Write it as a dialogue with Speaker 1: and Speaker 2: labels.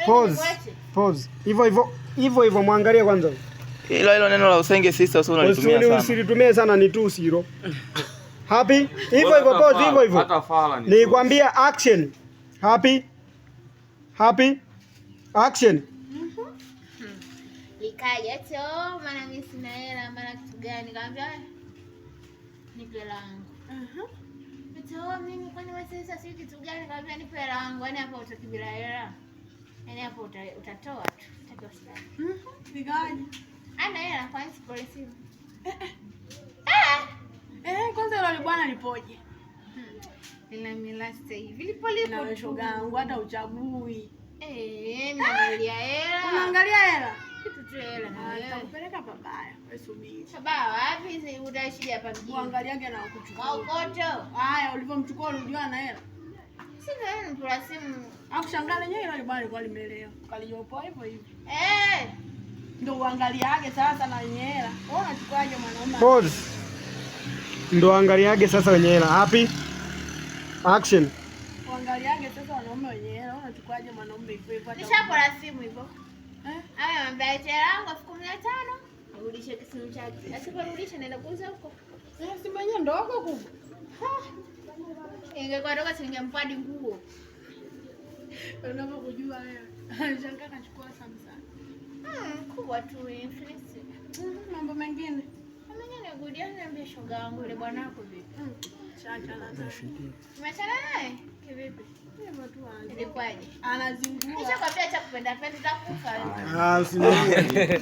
Speaker 1: Pause. Hivyo muangalie kwanza.
Speaker 2: Hilo neno la usenge sister sio unalitumia sana.
Speaker 1: Usilitumie sana ni tu siro. Happy? Hivyo pause hivyo.
Speaker 3: Hata fala ni.
Speaker 1: Nikwambia action. Happy? Action.
Speaker 4: Ikaja tu maana mimi sina hela, maana kitu gani? Nikamwambia nipe hela yangu. Mtoto mimi kwani wewe sasa si kitu gani? Nikamwambia nipe hela yangu. Yaani hapo utakibila hela. Yaani hapo utatoa tu. Utakosea.
Speaker 5: Vigaje?
Speaker 4: Ana hela kwa nini polisi?
Speaker 5: Kwanza yule bwana lipoje?
Speaker 4: Nina milasta hivi. Lipolipo
Speaker 5: na shoga yangu hata uchagui.
Speaker 4: Naangalia hela.
Speaker 5: Unaangalia hela?
Speaker 4: Kitu tu hela na wewe.
Speaker 5: Nitakupeleka babaya. Wewe subiri.
Speaker 4: Baba wapi utaishi hapa mjini?
Speaker 5: Uangaliage na kukuchukua.
Speaker 4: Ukoto.
Speaker 5: Haya ulivyomchukua ulijua na hela.
Speaker 4: Sasa ni kwa simu.
Speaker 5: Akushangaa lenyewe ile bwana alikuwa limelewa. Kalijopoa hivyo hivyo. Ndio uangaliage sasa na wenye hela. Wewe unachukuaje mwanaume?
Speaker 1: Pause. Ndio uangaliage sasa wenye hela. Happy? Action.
Speaker 5: Uangaliage sasa wanaume wenye hela. Wewe unachukuaje mwanaume hivyo hivyo?
Speaker 4: Nishapola simu hivyo. Haya mambo ya hela yangu 15,000. Nirudishe kisimu chake. Asiporudisha naenda kuuza huko.
Speaker 5: Simu yenyewe ndogo kubwa.
Speaker 4: Ingekuwa ndogo singempa nguo.
Speaker 5: Unapokujua wewe. Shangaa kachukua Samsung.
Speaker 4: Kubwa tu Infinity.
Speaker 5: Mambo mengine.
Speaker 4: Mengine gudia niambie shoga yangu yule bwana wako vipi?
Speaker 5: Chachana naye.
Speaker 4: Umechana naye? Kivipi?
Speaker 5: Hivyo tu anze.
Speaker 4: Ilikuwaje?
Speaker 5: Anazingua.
Speaker 4: Nishakwambia cha kupenda penda utakufa.
Speaker 1: Usinunue.